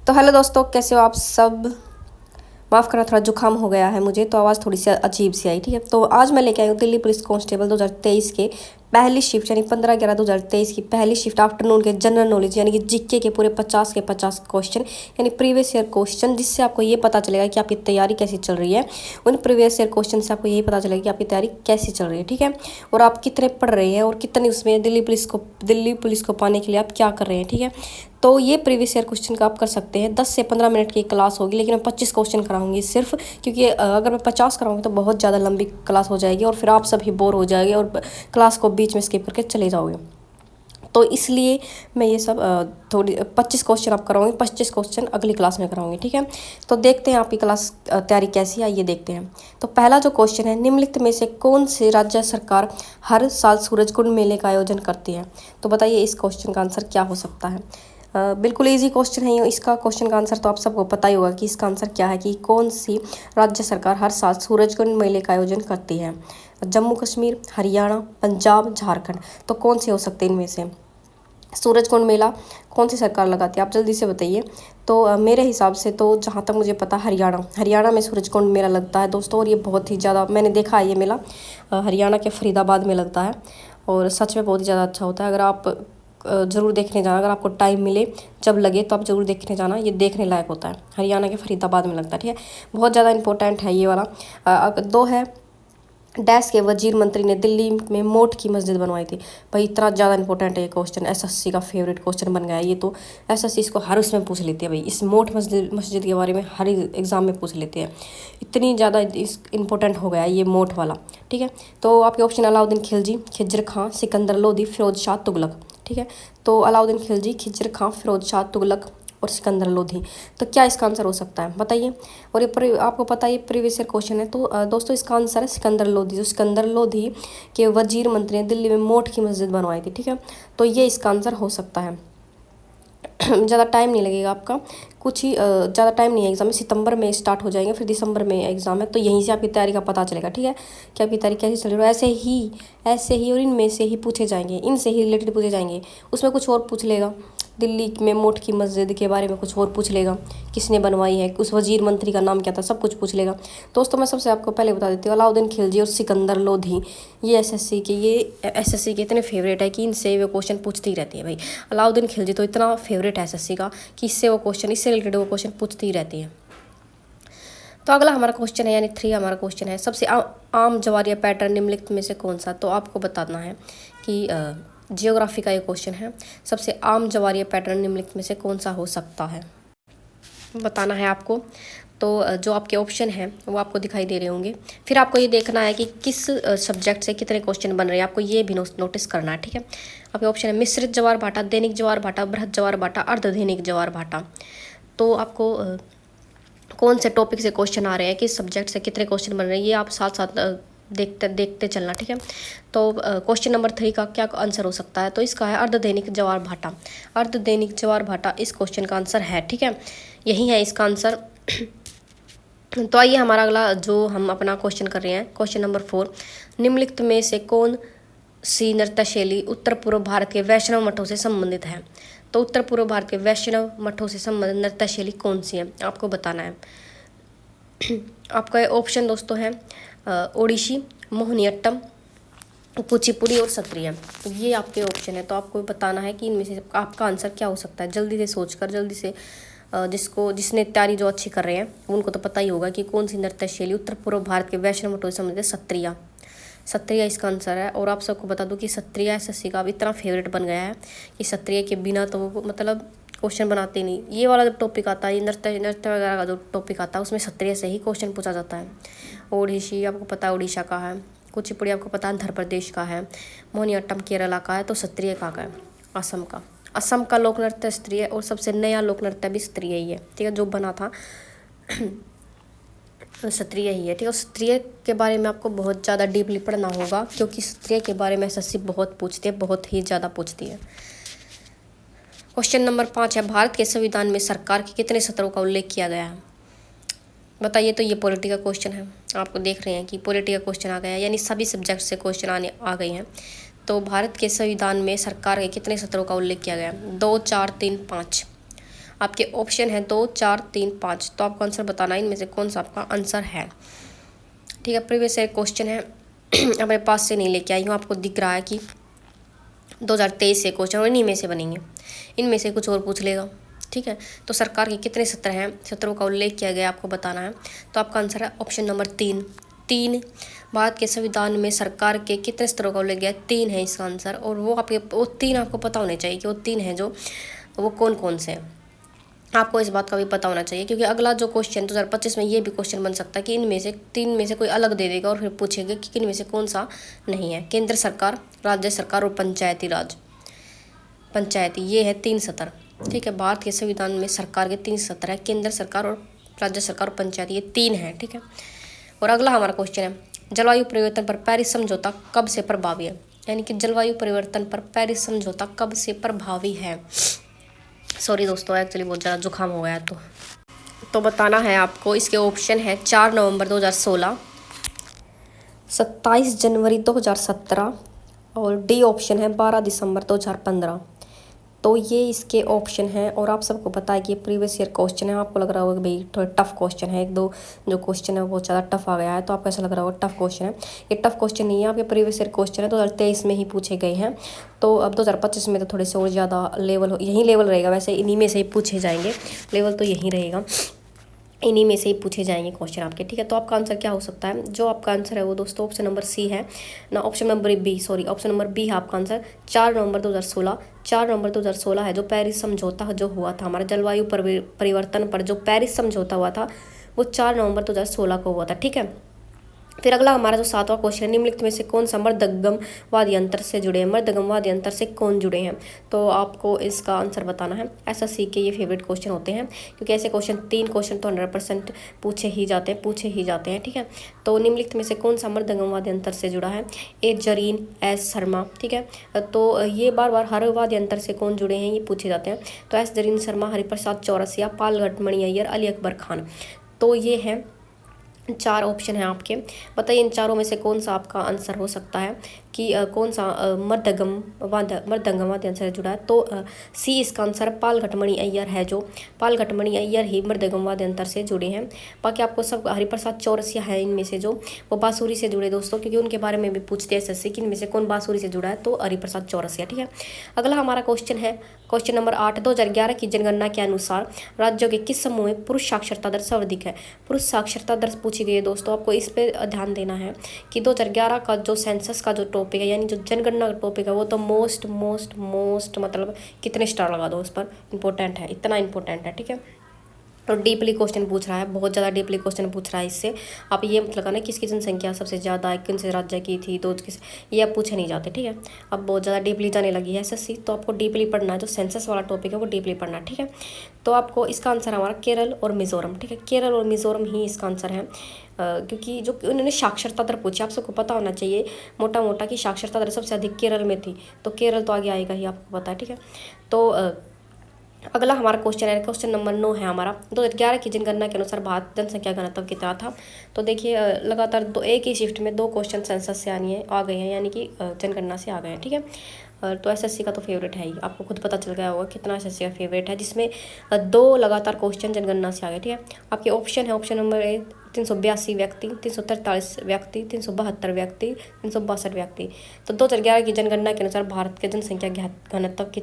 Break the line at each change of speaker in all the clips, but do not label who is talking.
तो हेलो दोस्तों, कैसे हो आप सब। माफ़ करना, थोड़ा जुकाम हो गया है मुझे, तो आवाज़ थोड़ी सी अजीब सी आई। ठीक है, तो आज मैं लेके आई हूँ दिल्ली पुलिस कांस्टेबल 2023 के पहली शिफ्ट यानी 15/11/2023 की पहली शिफ्ट आफ्टरनून के जनरल नॉलेज यानी कि जीके के पूरे 50 के 50 क्वेश्चन यानी प्रीवियस ईयर क्वेश्चन, जिससे आपको ये पता चलेगा कि आपकी तैयारी कैसी चल रही है। उन प्रीवियस ईयर क्वेश्चन से आपको यही पता चलेगा कि आपकी तैयारी कैसी चल रही है। ठीक है, और आप कितने पढ़ रहे हैं और कितने उसमें दिल्ली पुलिस को पाने के लिए आप क्या कर रहे हैं। ठीक है, तो ये प्रीवियस ईयर क्वेश्चन का आप कर सकते हैं। 10 से 15 मिनट की क्लास होगी, लेकिन मैं 25 क्वेश्चन कराऊंगी सिर्फ, क्योंकि अगर मैं 50 कराऊंगी तो बहुत ज़्यादा लंबी क्लास हो जाएगी और फिर आप सभी बोर हो जाएंगे और क्लास को बीच में स्किप करके चले जाओगे। तो इसलिए मैं ये सब थोड़ी 25 क्वेश्चन आप कराऊंगी, 25 क्वेश्चन अगली क्लास में कराऊंगी। ठीक है, तो देखते हैं आपकी क्लास तैयारी कैसी है, ये देखते हैं। तो पहला जो क्वेश्चन है, निम्नलिखित में से कौन सी राज्य सरकार हर साल सूरजकुंड मेले का आयोजन करती है। तो बताइए इस क्वेश्चन का आंसर क्या हो सकता है। बिल्कुल इजी क्वेश्चन है ये। इसका क्वेश्चन का आंसर तो आप सबको पता ही होगा कि इसका आंसर क्या है, कि कौन सी राज्य सरकार हर साल सूरजकुंड मेले का आयोजन करती है। जम्मू कश्मीर, हरियाणा, पंजाब, झारखंड। तो कौन से हो सकते हैं इनमें से। सूरजकुंड मेला कौन सी सरकार लगाती है, आप जल्दी से बताइए। तो मेरे हिसाब से तो जहाँ तक मुझे पता, हरियाणा में सूरजकुंड मेला लगता है दोस्तों। और ये बहुत ही ज़्यादा मैंने देखा है, ये मेला हरियाणा के फरीदाबाद में लगता है और सच में बहुत ही ज़्यादा अच्छा होता है। अगर आप ज़रूर देखने जाना, अगर आपको टाइम मिले, जब लगे तो आप ज़रूर देखने जाना, ये देखने लायक होता है। हरियाणा के फरीदाबाद में लगता है। ठीक है, बहुत ज़्यादा इंपॉर्टेंट है ये वाला। दो है, डैश के वजीर मंत्री ने दिल्ली में मोट की मस्जिद बनवाई थी। भाई इतना ज़्यादा इंपॉर्टेंट है ये क्वेश्चन, एसएससी का फेवरेट क्वेश्चन बन गया है ये। तो एसएससी इसको हर उसमें पूछ लेती है भाई, इस मोट मस्जिद के बारे में हर एग्ज़ाम में पूछ लेते हैं। इतनी ज़्यादा इस इंपॉर्टेंट हो गया है ये मोट वाला। ठीक है, तो आपके ऑप्शन अलाउद्दीन खिलजी, खिज्र खां, सिकंदर लोधी, फिरोज शाह तुगलक। ठीक है, तो अलाउद्दीन खिलजी, खिज्र खां, फिरोज शाह तुगलक और सिकंदर लोधी। तो क्या इसका आंसर हो सकता है, बताइए। और ये आपको पता है ये प्रीवियस ईयर क्वेश्चन है। तो दोस्तों इसका आंसर है सिकंदर लोधी। जो सिकंदर लोधी के वजीर मंत्री ने दिल्ली में मोट की मस्जिद बनवाई थी। ठीक है, तो ये इसका आंसर हो सकता है। ज़्यादा टाइम नहीं लगेगा आपका, कुछ ही ज़्यादा टाइम नहीं है एग्ज़ाम में। सितंबर में स्टार्ट हो जाएंगे, फिर दिसंबर में एग्ज़ाम है। तो यहीं से आपकी तैयारी का पता चलेगा। ठीक है, कि आपकी तैयारी कैसी चल रही है। ऐसे ही और इनमें से ही पूछे जाएंगे, इनसे ही रिलेटेड पूछे जाएंगे। उसमें कुछ और पूछ लेगा, दिल्ली में मोट की मस्जिद के बारे में कुछ और पूछ लेगा, किसने बनवाई है, उस वजीर मंत्री का नाम क्या था, सब कुछ पूछ लेगा। दोस्तों मैं सबसे आपको पहले बता देती हूँ, अलाउद्दीन खिलजी और सिकंदर लोधी ये एसएससी के इतने फेवरेट है कि इनसे वो क्वेश्चन पूछती ही रहती है भाई। अलाउद्दीन खिलजी तो इतना फेवरेट है एसएससी का कि इससे रिलेटेड वो क्वेश्चन पूछती ही रहती है। तो अगला हमारा क्वेश्चन है, यानी 3 हमारा क्वेश्चन है, सबसे आम जवारिया पैटर्न निम्नलिखित में से कौन सा। तो आपको बताना है कि जियोग्राफी का ये क्वेश्चन है, सबसे आम जवारिया पैटर्न निम्नलिखित में से कौन सा हो सकता है, बताना है आपको। तो जो आपके ऑप्शन हैं वो आपको दिखाई दे रहे होंगे। फिर आपको ये देखना है कि किस सब्जेक्ट से कितने क्वेश्चन बन रहे हैं, आपको ये भी नोटिस करना है। ठीक है, आपके ऑप्शन है मिश्रित ज्वार भाटा, दैनिक ज्वार भाटा, बृहद ज्वार भाटा, अर्धदैनिक ज्वार भाटा। तो आपको कौन से टॉपिक से क्वेश्चन आ रहे हैं, किस सब्जेक्ट से कितने क्वेश्चन बन रहे हैं, ये आप साथ साथ देखते चलना। ठीक है, तो क्वेश्चन नंबर 3 का क्या आंसर हो सकता है। तो इसका है अर्धदैनिक ज्वार भाटा। अर्धदैनिक ज्वार भाटा इस क्वेश्चन का आंसर है। ठीक है, यही है इसका आंसर। तो आइए हमारा अगला जो हम अपना क्वेश्चन कर रहे हैं, क्वेश्चन नंबर 4, निम्नलिखित में से कौन सी नृत्य शैली उत्तर पूर्व भारत के वैष्णव मठों से संबंधित है। तो उत्तर पूर्व भारत के वैष्णव मठों से संबंधित नृत्य शैली कौन सी है, आपको बताना है। आपका ऑप्शन दोस्तों है ओडिसी, मोहिनीअट्टम, कुचिपुड़ी और सत्रिया। तो ये आपके ऑप्शन है। तो आपको बताना है कि इनमें से आपका आंसर क्या हो सकता है। जल्दी से सोचकर, जल्दी से जिसने तैयारी जो अच्छी कर रहे हैं उनको तो पता ही होगा कि कौन सी नृत्य शैली उत्तर पूर्व भारत के वैष्णव मठों से संबंधित है। सत्रिया इसका आंसर है। और आप सबको बता दूं कि सत्रिया एसएससी का अब इतना फेवरेट बन गया है कि सत्रिया के बिना तो वो मतलब क्वेश्चन बनाते नहीं। ये वाला जब टॉपिक आता है, नृत्य वगैरह का जो टॉपिक आता है, उसमें सत्रिया से ही क्वेश्चन पूछा जाता है। ओडिसी आपको पता है उड़ीसा का है, कुचिपुड़ी आपको पता है आंध्र प्रदेश का है, मोहिनीअट्टम केरला का है, तो सत्रिया का है असम का। असम का लोक नृत्य स्त्रीय और सबसे नया लोक नृत्य भी स्त्रीय ही है। ठीक है, जो बना था सत्रिय ही है। ठीक है, सत्रिय के बारे में आपको बहुत ज़्यादा डीपली पढ़ना होगा, क्योंकि सत्रिय के बारे में एसएससी बहुत पूछती है, बहुत ही ज़्यादा पूछती है। क्वेश्चन नंबर 5 है, भारत के संविधान में सरकार के कितने सत्रों का उल्लेख किया गया है। बताइए। तो ये पॉलिटी का क्वेश्चन है, आपको देख रहे हैं कि पॉलिटी का क्वेश्चन आ गया है, यानी सभी सब्जेक्ट से क्वेश्चन आ गए हैं। तो भारत के संविधान में सरकार के कितने सत्रों का उल्लेख किया गया, 2, 4, 3, 5। आपके ऑप्शन है 2, 4, 3, 5। तो आपको आंसर बताना है इनमें से कौन सा आपका आंसर है। ठीक है, प्रीवियस ईयर क्वेश्चन है, अपने पास से नहीं लेके आई हूँ, आपको दिख रहा है कि 2023 से क्वेश्चन, और इन्हीं में से बनेंगे, इनमें से कुछ और पूछ लेगा। ठीक है, तो सरकार के कितने सत्र हैं, सत्रों का उल्लेख किया गया आपको बताना है। तो आपका आंसर है ऑप्शन नंबर 3। भारत के संविधान में सरकार के कितने स्तरों का उल्लेख किया है, 3 है इसका आंसर। और वो 3 आपको पता होने चाहिए कि वो 3 हैं जो, वो कौन कौन से हैं, आपको इस बात का भी पता होना चाहिए, क्योंकि अगला जो क्वेश्चन 2025 में ये भी क्वेश्चन बन सकता है कि इनमें से 3 में से कोई अलग दे देगा और फिर पूछेगा कि किन में से कौन सा नहीं है। केंद्र सरकार, राज्य सरकार और पंचायती राज, पंचायती, ये है 3 सत्र। ठीक है, भारत के संविधान में सरकार के 3 सत्र है, केंद्र सरकार और राज्य सरकार और पंचायती, ये 3 है। ठीक है, और अगला हमारा क्वेश्चन है, जलवायु परिवर्तन पर पेरिस समझौता कब से प्रभावी है, यानी कि जलवायु परिवर्तन पर पेरिस समझौता कब से प्रभावी है। सॉरी दोस्तों, एक्चुअली बहुत ज़्यादा जुकाम हो गया है, तो बताना है आपको। इसके ऑप्शन है 4 नवंबर 2016, 27 जनवरी 2017 और डी ऑप्शन है 12 दिसंबर 2015। तो ये इसके ऑप्शन हैं। और आप सबको पता है कि ये प्रीवियस ईयर क्वेश्चन है, आपको लग रहा होगा कि भाई थोड़ा टफ क्वेश्चन है, 1-2 जो क्वेश्चन है बहुत ज़्यादा टफ आ गया है, तो आपको ऐसा लग रहा होगा टफ क्वेश्चन है। ये टफ क्वेश्चन नहीं है, आपके प्रीवियस ईयर क्वेश्चन है 2023 में ही पूछे गए हैं। तो अब 2025 में तो थोड़े से और ज़्यादा लेवल, यही लेवल रहेगा, वैसे इन्हीं में से ही पूछे जाएंगे, लेवल तो यही रहेगा, इन्हीं में से ही पूछे जाएंगे क्वेश्चन आपके। ठीक है, तो आपका आंसर क्या हो सकता है, जो आपका आंसर है वो दोस्तों ऑप्शन नंबर सी है ना, ऑप्शन नंबर बी है आपका आंसर। 4 नवंबर 2016 है जो पेरिस समझौता जो हुआ था, हमारा जलवायु परिवर्तन पर जो पेरिस समझौता हुआ था वो 4 नवंबर 2016 को हुआ था। ठीक है, फिर अगला हमारा जो 7वां क्वेश्चन है, निम्नलिखित में से कौन सा मर्दगम वाद्य यंत्र से जुड़े हैं, मर्दगम वाद्य यंत्र से कौन जुड़े हैं। तो आपको इसका आंसर बताना है। एसएससी के ये फेवरेट क्वेश्चन होते हैं, क्योंकि ऐसे क्वेश्चन 3 क्वेश्चन तो 100% पूछे ही जाते हैं। ठीक है, तो निम्नलिखित में से कौन सा मर्दगम वाद्य यंत्र से जुड़ा है, ए जरीन, एस शर्मा। ठीक है, तो ये बार बार हर वाद्य यंत्र से कौन जुड़े हैं ये पूछे जाते हैं। तो एस जरीन शर्मा, हरिप्रसाद चौरसिया, पाल घटमणि अय्यर, अली अकबर खान। तो ये है 4 ऑप्शन हैं आपके। बताइए इन चारों में से कौन सा आपका आंसर हो सकता है कि कौन सा मर्दगम वाद्य यंत्र से जुड़ा है। तो सी इसका आंसर पाल घटमणि अय्यर है, जो पाल घटमणि अय्यर ही मर्दगम वाद्य यंत्र से जुड़े हैं। बाकी आपको सब हरिप्रसाद चौरसिया है इनमें से जो, वो बांसुरी से जुड़े दोस्तों, क्योंकि उनके बारे में भी पूछते हैं एसएससी कि इनमें से कौन बांसुरी से जुड़ा है, तो हरिप्रसाद चौरसिया। ठीक है, अगला हमारा क्वेश्चन है क्वेश्चन नंबर 8, 2011 की जनगणना के अनुसार राज्यों के किस समूह में पुरुष साक्षरता दर सर्वाधिक है। पुरुष साक्षरता दर पूछी गई है दोस्तों, आपको इस पे ध्यान देना है कि 2011 का जो सेंसस का जो टॉपिक है, यानी जो जनगणना का टॉपिक है, वो तो मोस्ट मतलब कितने स्टार लगा दो उस पर, इंपॉर्टेंट है, इतना इंपॉर्टेंट है। ठीक है, और डीपली क्वेश्चन पूछ रहा है, बहुत ज़्यादा डीपली क्वेश्चन पूछ रहा है। इससे आप ये मत लगाना किसकी जनसंख्या सबसे ज़्यादा है, किन से राज्य की थी, तो किस, ये आप पूछे नहीं जाते। ठीक है, अब बहुत ज़्यादा डीपली जाने लगी है एसएससी, तो आपको डीपली पढ़ना है, जो सेंसस वाला टॉपिक है वो डीपली पढ़ना है। ठीक है, तो आपको इसका आंसर हमारा केरल और मिजोरम। ठीक है, केरल और मिजोरम ही इसका आंसर है, क्योंकि जो उन्होंने साक्षरता दर पूछी, आप सबको पता होना चाहिए मोटा कि साक्षरता दर सबसे अधिक केरल में थी, तो केरल तो आगे आएगा ही, आपको पता है। ठीक है, तो अगला हमारा क्वेश्चन है, क्वेश्चन नंबर 9 है हमारा, 2011 की जनगणना के अनुसार भारत जनसंख्या घनत्व कितना था। तो देखिए लगातार एक ही शिफ्ट में 2 क्वेश्चन सेंसस से आ गए हैं, यानी कि जनगणना से आ गए हैं। ठीक है, तो एसएससी का तो फेवरेट है ही, आपको खुद पता चल गया होगा कितना एसएससी का फेवरेट है, जिसमें 2 लगातार क्वेश्चन जनगणना से आ गए। ठीक है, आपके ऑप्शन है, ऑप्शन नंबर 382 व्यक्ति, 343 व्यक्ति, 372 व्यक्ति, 362 व्यक्ति। तो 2011 की जनगणना के अनुसार भारत के जनसंख्या घनत्व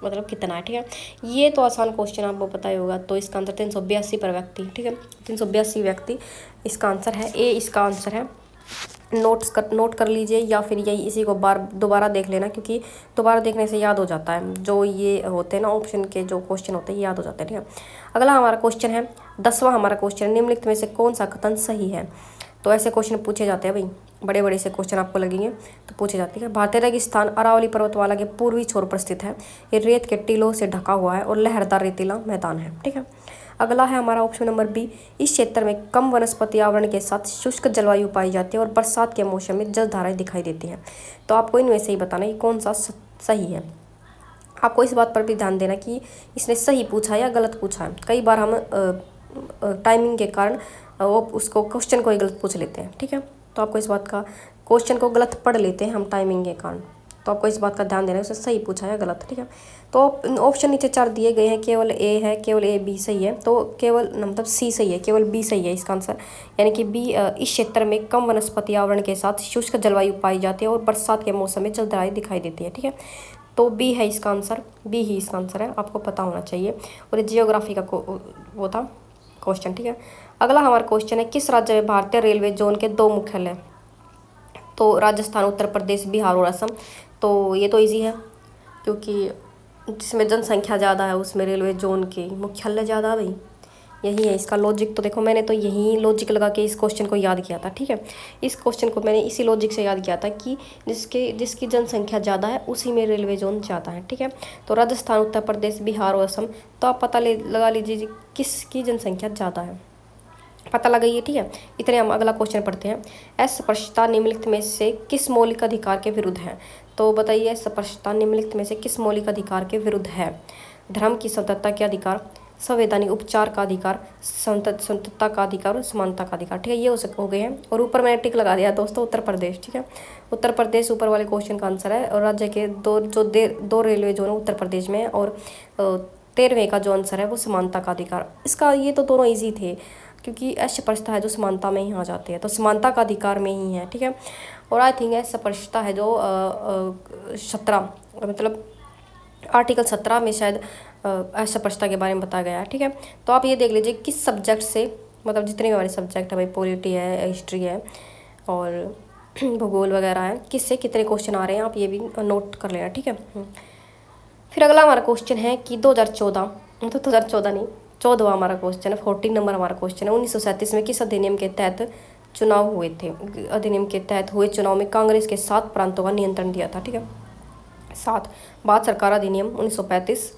मतलब कितना है। ठीक है, ये तो आसान क्वेश्चन आपको पता ही होगा, तो इसका आंसर 382 पर व्यक्ति। ठीक है, 382 व्यक्ति इसका आंसर है, ए इसका आंसर है। नोट कर लीजिए, या फिर यही इसी को दोबारा देख लेना, क्योंकि दोबारा देखने से याद हो जाता है, जो ये होते हैं ना ऑप्शन के जो क्वेश्चन होते हैं याद हो जाते हैं। ठीक है, अगला हमारा क्वेश्चन है 10वां हमारा क्वेश्चन है, निम्नलिखित में से कौन सा कथन सही है। तो ऐसे क्वेश्चन पूछे जाते हैं भाई, बड़े से क्वेश्चन आपको लगेंगे तो पूछे जाते हैं। भारतीय रेगिस्तान अरावली पर्वतमाला के पूर्वी छोर पर स्थित है, ये रेत के टीलों से ढका हुआ है और लहरदार रेतीला मैदान है। ठीक है, अगला है हमारा ऑप्शन नंबर बी, इस क्षेत्र में कम वनस्पति आवरण के साथ शुष्क जलवायु पाई जाती है और बरसात के मौसम में जलधाराएं दिखाई देती हैं। तो आपको इनमें से ही बताना है कि कौन सा सही है। आपको इस बात पर भी ध्यान देना कि इसने सही पूछा है या गलत पूछा है। कई बार हम टाइमिंग के कारण वो उसको क्वेश्चन को ही गलत पूछ लेते हैं। ठीक है, तो आपको इस बात का, क्वेश्चन को गलत पढ़ लेते हैं हम टाइमिंग के कारण, तो आपको इस बात का ध्यान देना है, उसे सही पूछा है गलत, ठीक है। तो ऑप्शन नीचे 4 दिए गए हैं, केवल ए है, केवल ए बी सही है, तो केवल मतलब सी सही है, केवल बी सही है इसका आंसर, यानी कि बी। इस क्षेत्र में कम वनस्पति आवरण के साथ शुष्क जलवायु पाई जाती है और बरसात के मौसम में जलदाई दिखाई देती है, ठीक है। तो बी है इसका आंसर, बी ही इसका आंसर है, आपको पता होना चाहिए। और ये जियोग्राफी का वो था क्वेश्चन, ठीक है। अगला हमारा क्वेश्चन है, किस राज्य में भारतीय रेलवे जोन के 2 मुख्यालय? तो राजस्थान, उत्तर प्रदेश, बिहार और असम। तो ये तो इजी है, क्योंकि जिसमें जनसंख्या ज़्यादा है उसमें रेलवे जोन के मुख्यालय ज़्यादा भाई, यही है इसका लॉजिक। तो देखो मैंने तो यही लॉजिक लगा के इस क्वेश्चन को याद किया था, ठीक है। इस क्वेश्चन को मैंने इसी लॉजिक से याद किया था कि जिसकी जनसंख्या ज़्यादा है उसी में रेलवे जोन ज़्यादा है, ठीक है। तो राजस्थान, उत्तर प्रदेश, बिहार और असम। तो आप पता लगा लीजिए किसकी जनसंख्या ज़्यादा है, पता लगाइए, ठीक है। इतने हम अगला क्वेश्चन पढ़ते हैं। अस्पृश्यता निम्नलिखित में से किस मौलिक अधिकार के विरुद्ध है? तो बताइए, अस्पृश्यता निम्नलिखित में से किस मौलिक अधिकार के विरुद्ध है? धर्म की स्वतंत्रता के अधिकार, संवैधानिक उपचार का अधिकार, स्वतंत्रता का अधिकार और समानता का अधिकार, ठीक है। ये हो गए हैं। और ऊपर मैंने टिक लगा दिया दोस्तों, उत्तर प्रदेश, ठीक है। उत्तर प्रदेश ऊपर वाले क्वेश्चन का आंसर है। और राज्य के दो रेलवे जोन उत्तर प्रदेश में, और 13वें का जो आंसर है वो समानता का अधिकार। इसका ये तो दोनों ईजी थे, क्योंकि अस्पृश्यता है जो समानता में ही आ जाते हैं, तो समानता का अधिकार में ही है, ठीक है। और आई थिंक अस्पृश्यता है जो 17 मतलब आर्टिकल 17 में शायद अस्पृश्यता के बारे में बताया गया है, ठीक है। तो आप ये देख लीजिए किस सब्जेक्ट से, मतलब जितने भी हमारे सब्जेक्ट है भाई, पॉलिटी है, हिस्ट्री है और भूगोल वगैरह है, किससे कितने क्वेश्चन आ रहे हैं आप ये भी नोट कर लेना, ठीक है। फिर अगला हमारा क्वेश्चन है कि 2014 तो 2014 नहीं, 14वां हमारा क्वेश्चन है, 14 नंबर हमारा क्वेश्चन है। 1937 में किस अधिनियम के तहत चुनाव हुए थे? अधिनियम के तहत हुए चुनाव में कांग्रेस के 7 प्रांतों का नियंत्रण दिया था, ठीक है। 7 भारत सरकार अधिनियम 1935,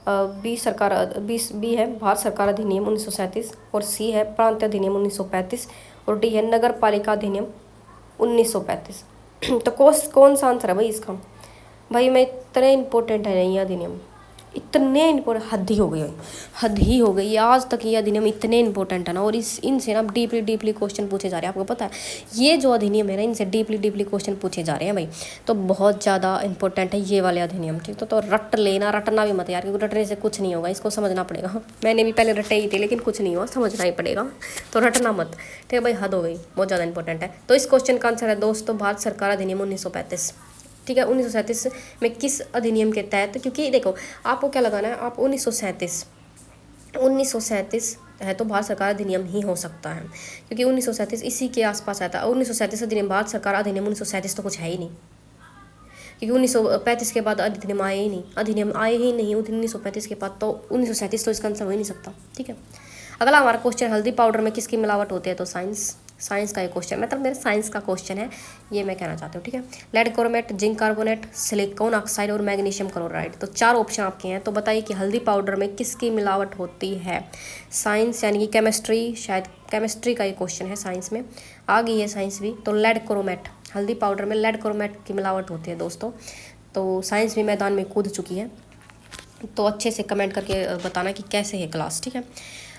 बी है भारत सरकार अधिनियम 1937, और सी है प्रांत अधिनियम 1935, और डी है नगर पालिका अधिनियम 1935। तो कौन सा आंसर है भाई इसका? भाई मैं इतने इम्पोर्टेंट है नहीं ये अधिनियम, इतने इम्पोर्टेंट, हद ही हो गई आज तक ये अधिनियम इतने इम्पोर्टेंट है ना। और इनसे ना डीपली क्वेश्चन पूछे जा रहे हैं, आपको पता है ये जो अधिनियम है ना, इनसे डीपली क्वेश्चन पूछे जा रहे हैं भाई। तो बहुत ज़्यादा इंपॉर्टेंट है ये वाले अधिनियम, ठीक। तो रट लेना, रटना भी मत यार, क्योंकि रटने से कुछ नहीं होगा, इसको समझना पड़ेगा। मैंने भी पहले रटे ही थे लेकिन कुछ नहीं हुआ, समझना ही पड़ेगा, तो रटना मत, ठीक है भाई, हद हो गई, बहुत ज़्यादा इंपॉर्टेंट है। तो इस क्वेश्चन का आंसर है दोस्तों भारत सरकार अधिनियम 1935, ठीक है। 1937 में किस अधिनियम के तहत, क्योंकि देखो आपको क्या लगाना है, आप 1937 है तो भारत सरकार अधिनियम ही हो सकता है, क्योंकि 1937 इसी के आसपास आया था। 1937 अधिनियम, भारत सरकार अधिनियम 1937 तो कुछ है ही नहीं, क्योंकि 1935 के बाद अधिनियम आए ही नहीं, 1935 के बाद, तो 1937 तो इसका आंसर हो ही नहीं सकता, ठीक है। अगला हमारा क्वेश्चन, हल्दी पाउडर में किसकी मिलावट होती है? तो साइंस का ये क्वेश्चन, मतलब मेरे साइंस का क्वेश्चन है ये, मैं कहना चाहती हूँ, ठीक है। Lead chromate, zinc carbonate, silicon oxide और मैग्नीशियम क्लोराइड। तो 4 ऑप्शन आपके हैं, तो बताइए कि हल्दी पाउडर में किसकी मिलावट होती है? साइंस यानी कि केमिस्ट्री, शायद केमिस्ट्री का ये क्वेश्चन है, साइंस में आ गई है साइंस भी। तो लेड क्रोमेट, हल्दी पाउडर में लेड क्रोमेट की मिलावट होती है दोस्तों। तो साइंस भी मैदान में कूद चुकी है, तो अच्छे से कमेंट करके बताना कि कैसे है क्लास, ठीक है।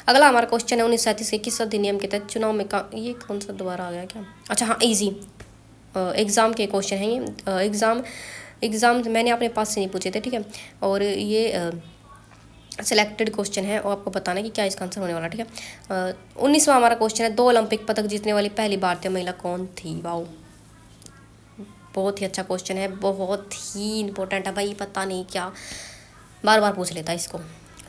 अगला हमारा क्वेश्चन है 1937 के किस अधिनियम के तहत चुनाव में ये कौन सा दोबारा आ गया क्या? अच्छा हाँ, इजी एग्ज़ाम के क्वेश्चन हैं ये। एग्ज़ाम मैंने अपने पास से नहीं पूछे थे, ठीक है। और ये सिलेक्टेड क्वेश्चन है और आपको बताना है कि क्या इसका आंसर होने वाला, ठीक है। 19वां हमारा क्वेश्चन है, 2 ओलंपिक पदक जीतने वाली पहली भारतीय महिला कौन थी? वाओ, बहुत ही अच्छा क्वेश्चन है, बहुत ही इंपॉर्टेंट है भाई, पता नहीं क्या बार बार पूछ लेता है इसको,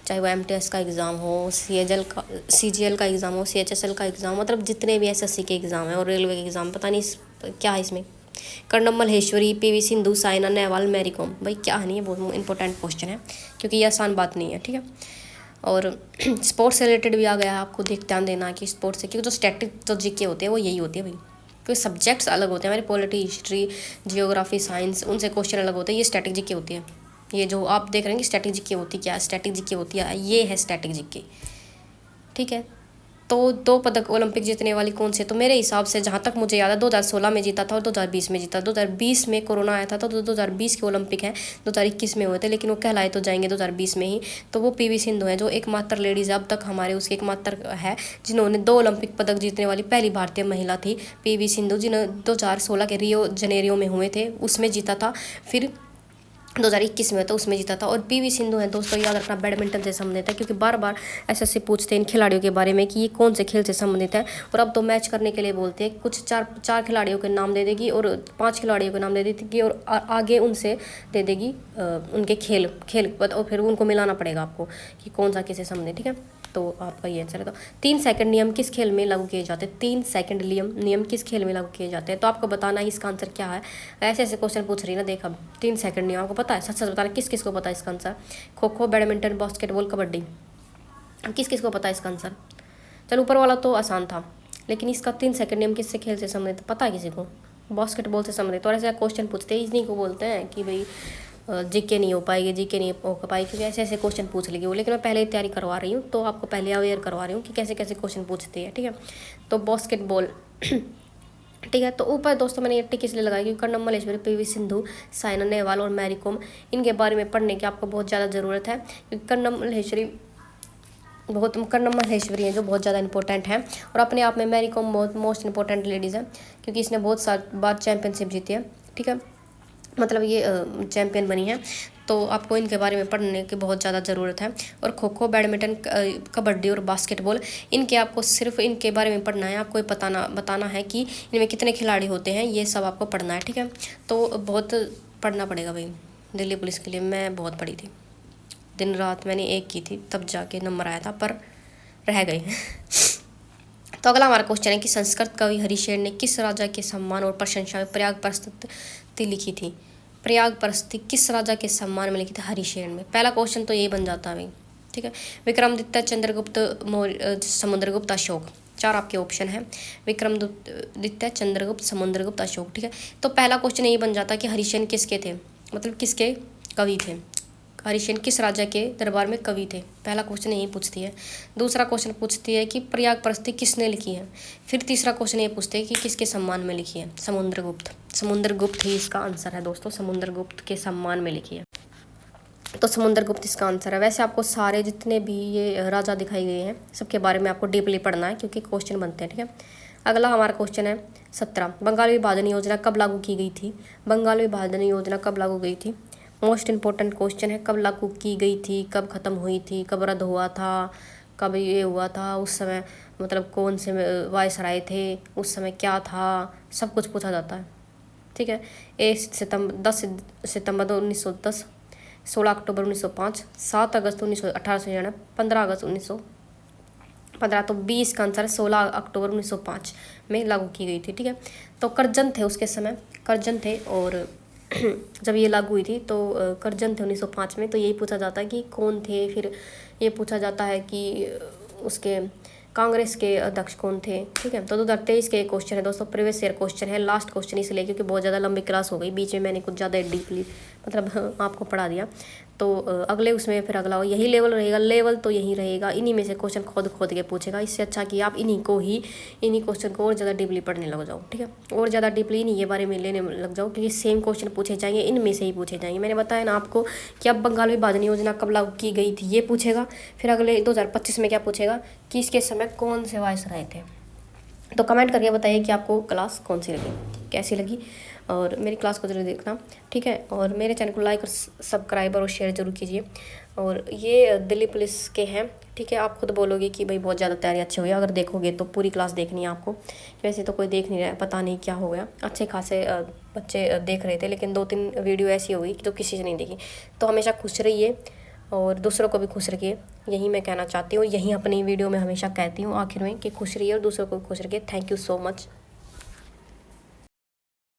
चाहे वो MTS का एग्ज़ाम हो, CGL का एग्ज़ाम हो, CHSL का एग्ज़ाम, मतलब जितने भी SSC के एग्ज़ाम है और रेलवे के एग्ज़ाम, पता नहीं क्या है इसमें। कर्णम मल्लेश्वरी, PV सिंधु, साइना नेहवाल, मैरी कॉम, भाई क्या है नहीं, ये बहुत इंपॉर्टेंट क्वेश्चन है, क्योंकि ये आसान बात नहीं है, ठीक है। और स्पोर्ट्स से रिलेटेड भी आ गया है, आपको ध्यान देना कि स्पोर्ट्स से, क्योंकि जो स्टैटिक जो GK होते हैं वो यही होती है भाई, क्योंकि सब्जेक्ट्स अलग होते हैं हमारे, पॉलिटी, हिस्ट्री, जियोग्राफी, साइंस, उनसे क्वेश्चन अलग होते हैं, ये स्टैटिक GK होती है। ये जो आप देख रहे हैं कि स्टैटिक GK होती क्या है, स्टैटिक GK होती है, ये है स्टैटिक GK, ठीक है। तो 2 पदक ओलंपिक जीतने वाली कौन से, तो मेरे हिसाब से जहाँ तक मुझे याद है 2016 में जीता था और 2020 में जीता। 2020 में कोरोना आया था तो 2020 के ओलंपिक हैं, 2021 में हुए थे, लेकिन वो कहलाए तो जाएंगे 2020 में ही। तो वो पीवी सिंधु है जो एकमात्र लेडीज़ अब तक हमारे उसकी एकमात्र है जिन्होंने 2 ओलंपिक पदक जीतने वाली पहली भारतीय महिला थी पीवी सिंधु, जिन्होंने 2016 के रियो जनेरियो में हुए थे उसमें जीता था, फिर 2021 में तो उसमें जीता था। और पीवी सिंधु है दोस्तों, याद रखना, बैडमिंटन से संबंधित है, क्योंकि बार बार ऐसे पूछते हैं इन खिलाड़ियों के बारे में कि ये कौन से खेल से संबंधित है। और अब तो मैच करने के लिए बोलते हैं, कुछ चार खिलाड़ियों के नाम दे देगी और 5 खिलाड़ियों के नाम दे देगी और आगे उनसे दे देगी उनके खेल और फिर उनको मिलाना पड़ेगा आपको कि कौन सा किससे संबंधित, ठीक है। तो आपका ये आंसर है। तो 3 सेकंड नियम किस खेल में लागू किए जाते हैं, 3 सेकंड नियम किस खेल में लागू किए जाते हैं, तो आपको बताना है इसका आंसर क्या है। ऐसे ऐसे क्वेश्चन पूछ रही है ना, देख अब 3 सेकंड नियम आपको पता है, सच सच बताना किस किस को पता है इसका answer. Kho kho, badminton, basketball, kabaddi, किस किस को पता है इसका आंसर। चलो ऊपर वाला तो आसान था, लेकिन इसका 3 सेकंड नियम किससे खेल से संबंधित पता है किसी को, बास्केटबॉल से संबंधित। और ऐसे क्वेश्चन पूछते हैं, इन्हीं को बोलते हैं कि भाई जीके नहीं हो पाएगी, जीके नहीं हो पाएगी, क्योंकि ऐसे ऐसे क्वेश्चन पूछ लेगी वो। लेकिन मैं पहले ही तैयारी करवा रही हूँ, तो आपको पहले अवेयर करवा रही हूँ कि कैसे कैसे क्वेश्चन पूछते हैं, ठीक है। तो बास्केटबॉल ठीक है। तो ऊपर दोस्तों मैंने ये टिक इसलिए लगाई क्योंकि कर्णम मल्लेश्वरी, पीवी सिंधु, साइना नेहवाल और मैरी कॉम, इनके बारे में पढ़ने की आपको बहुत ज़्यादा ज़रूरत है, क्योंकि कर्णम मल्लेश्वरी हैं जो बहुत ज़्यादा इंपॉर्टेंट है। और अपने आप में मैरी कॉम बहुत मोस्ट इंपॉर्टेंट लेडीज़ है, क्योंकि इसने बहुत सारी बार चैम्पियनशिप जीती है, ठीक है, मतलब ये चैम्पियन बनी है। तो आपको इनके बारे में पढ़ने की बहुत ज़्यादा ज़रूरत है। और खो खो, बैडमिंटन, कबड्डी और बास्केटबॉल, इनके आपको सिर्फ इनके बारे में पढ़ना है, आपको बताना है कि इनमें कितने खिलाड़ी होते हैं, ये सब आपको पढ़ना है, ठीक है। तो बहुत पढ़ना पड़ेगा भाई दिल्ली पुलिस के लिए। मैं बहुत पढ़ी थी, दिन रात मैंने एक की थी, तब जाके नंबर आया था, पर रह गए तो अगला हमारा क्वेश्चन है कि संस्कृत कवि हरिशेन ने किस राजा के सम्मान और प्रशंसा में प्रयाग प्रस्तुति लिखी थी। प्रयाग प्रस्तुति किस राजा के सम्मान में लिखी थी, हरिशेन में। पहला क्वेश्चन तो यही बन जाता है भाई, ठीक है। विक्रमादित्य, चंद्रगुप्त मौर्य, समुद्रगुप्त, अशोक, 4 आपके ऑप्शन है, विक्रमादित्य, चंद्रगुप्त, समुद्रगुप्त, अशोक, ठीक है। तो पहला क्वेश्चन यही बन जाता है कि हरिशेन किसके थे, मतलब किसके कवि थे, हरिशेन किस राजा के दरबार में कवि थे। पहला क्वेश्चन यही पूछती है। दूसरा क्वेश्चन पूछती है कि प्रयाग प्रस्तुति किसने लिखी है। फिर तीसरा क्वेश्चन ये पूछते हैं कि किसके सम्मान में लिखी है, समुद्रगुप्त ही इसका आंसर है दोस्तों, समुद्रगुप्त के सम्मान में लिखी है, तो समुद्रगुप्त इसका आंसर है। वैसे आपको सारे जितने भी ये राजा दिखाई गए हैं सबके बारे में आपको डीपली पढ़ना है, क्योंकि क्वेश्चन बनते हैं, ठीक है। अगला हमारा क्वेश्चन है 17, बंगाल विभाजन योजना कब लागू की गई थी। बंगाल विभाजन योजना कब लागू गई थी, मोस्ट इंपॉर्टेंट क्वेश्चन है। कब लागू की गई थी, कब ख़त्म हुई थी, कब रद्द हुआ था, कब ये हुआ था, उस समय मतलब कौन से वायसराय थे, उस समय क्या था, सब कुछ पूछा जाता है, ठीक है। 10 सितंबर 1910, 16 अक्टूबर 1905, 7 अगस्त 1899, 15 अगस्त 1915। तो 20 का आंसर 16 अक्टूबर 1905 में लागू की गई थी, ठीक है। तो करजन थे उसके समय, करजन थे, और जब ये लागू हुई थी तो करजन थे 1905 में। तो यही पूछा जाता है कि कौन थे, फिर ये पूछा जाता है कि उसके कांग्रेस के अध्यक्ष कौन थे, ठीक है। तो 2023 के क्वेश्चन है दोस्तों, प्रीवियस ईयर क्वेश्चन है, लास्ट क्वेश्चन इसलिए क्योंकि बहुत ज़्यादा लंबी क्लास हो गई, बीच में मैंने कुछ ज़्यादा डीपली मतलब आपको पढ़ा दिया। तो अगले उसमें फिर अगला यही लेवल रहेगा, लेवल तो यही रहेगा, इन्हीं में से क्वेश्चन खोद के पूछेगा। इससे अच्छा कि आप इन्हीं क्वेश्चन को और ज़्यादा डीपली पढ़ने लग जाओ, ठीक है, और ज़्यादा डीपली इन्हीं के बारे में लेने लग जाओ, क्योंकि सेम क्वेश्चन पूछे जाएंगे, इनमें से ही पूछे जाएंगे। मैंने बताया ना आपको कि अब बंगाल विभाजन योजना कब लागू की गई थी, ये पूछेगा। फिर अगले 2025 में क्या पूछेगा कि इसके समय कौन से वायसराय थे। तो कमेंट करके बताइए कि आपको क्लास कौन सी लगी, कैसी लगी, और मेरी क्लास को जरूर देखना, ठीक है। और मेरे चैनल को लाइक और सब्सक्राइब और शेयर जरूर कीजिए। और ये दिल्ली पुलिस के हैं, ठीक है। आप खुद बोलोगे कि भाई बहुत ज़्यादा तैयारी अच्छी हुई है, अगर देखोगे तो पूरी क्लास देखनी है आपको। वैसे तो कोई देख नहीं रहा है, पता नहीं क्या हो गया, अच्छे खासे बच्चे देख रहे थे, लेकिन 2-3 वीडियो ऐसी हो गई जो किसी से नहीं देखी। तो हमेशा खुश रहिए और दूसरों को भी खुश रखिए, यही मैं कहना चाहती हूँ, यही अपनी वीडियो में हमेशा कहती हूँ आखिर में कि खुश रहिए और दूसरों को भी खुश रखिए। Thank you so much.